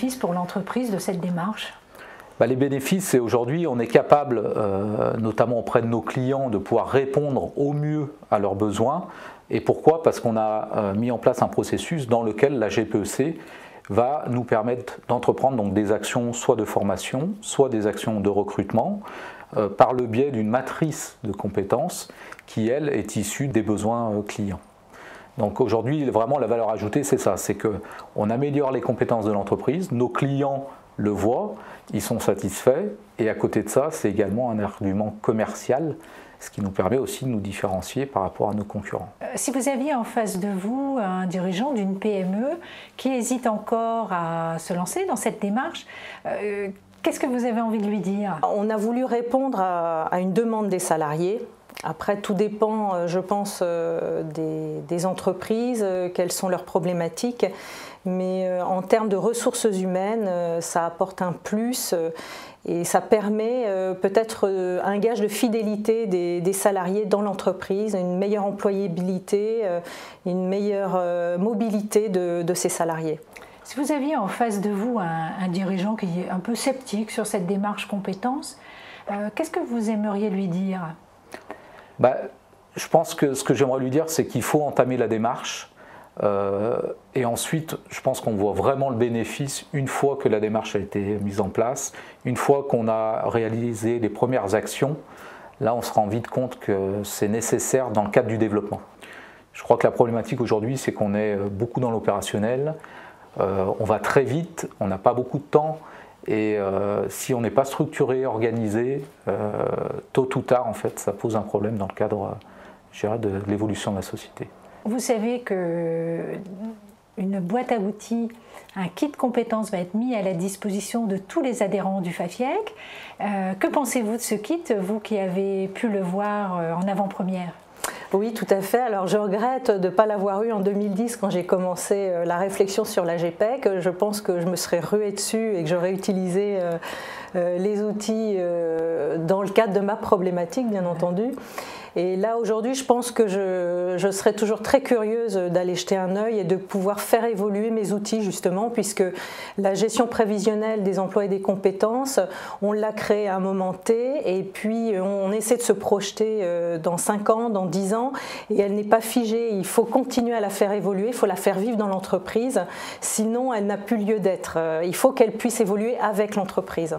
bénéfices pour l'entreprise de cette démarche? Les bénéfices, c'est aujourd'hui, on est capable, notamment auprès de nos clients, de pouvoir répondre au mieux à leurs besoins. Et pourquoi? Parce qu'on a mis en place un processus dans lequel la GPEC va nous permettre d'entreprendre donc des actions soit de formation, soit des actions de recrutement, par le biais d'une matrice de compétences qui, elle, est issue des besoins clients. Donc aujourd'hui, vraiment, la valeur ajoutée, c'est ça, c'est qu'on améliore les compétences de l'entreprise, nos clients le voient, ils sont satisfaits, et à côté de ça, c'est également un argument commercial, ce qui nous permet aussi de nous différencier par rapport à nos concurrents. Si vous aviez en face de vous un dirigeant d'une PME qui hésite encore à se lancer dans cette démarche, qu'est-ce que vous avez envie de lui dire? On a voulu répondre à une demande des salariés. Après, tout dépend, je pense, des entreprises, quelles sont leurs problématiques. Mais en termes de ressources humaines, ça apporte un plus et ça permet peut-être un gage de fidélité des salariés dans l'entreprise, une meilleure employabilité, une meilleure mobilité de ces salariés. Si vous aviez en face de vous un dirigeant qui est un peu sceptique sur cette démarche compétences, qu'est-ce que vous aimeriez lui dire? Je pense que ce que j'aimerais lui dire, c'est qu'il faut entamer la démarche. Et ensuite, je pense qu'on voit vraiment le bénéfice une fois que la démarche a été mise en place, une fois qu'on a réalisé les premières actions. Là, on se rend vite compte que c'est nécessaire dans le cadre du développement. Je crois que la problématique aujourd'hui, c'est qu'on est beaucoup dans l'opérationnel, on va très vite, on n'a pas beaucoup de temps, et si on n'est pas structuré, organisé, tôt ou tard, en fait, ça pose un problème dans le cadre, je dirais, de l'évolution de la société. Vous savez qu'une boîte à outils, un kit compétences va être mis à la disposition de tous les adhérents du FAFIEC. Que pensez-vous de ce kit, vous qui avez pu le voir en avant-première? Oui, tout à fait. Alors je regrette de ne pas l'avoir eu en 2010 quand j'ai commencé la réflexion sur la GPEC. Je pense que je me serais ruée dessus et que j'aurais utilisé les outils dans le cadre de ma problématique, bien entendu. Et là, aujourd'hui, je pense que je serais toujours très curieuse d'aller jeter un œil et de pouvoir faire évoluer mes outils, justement, puisque la gestion prévisionnelle des emplois et des compétences, on l'a créée à un moment T, et puis on essaie de se projeter dans 5 ans, dans 10 ans, et elle n'est pas figée. Il faut continuer à la faire évoluer, il faut la faire vivre dans l'entreprise, sinon elle n'a plus lieu d'être. Il faut qu'elle puisse évoluer avec l'entreprise.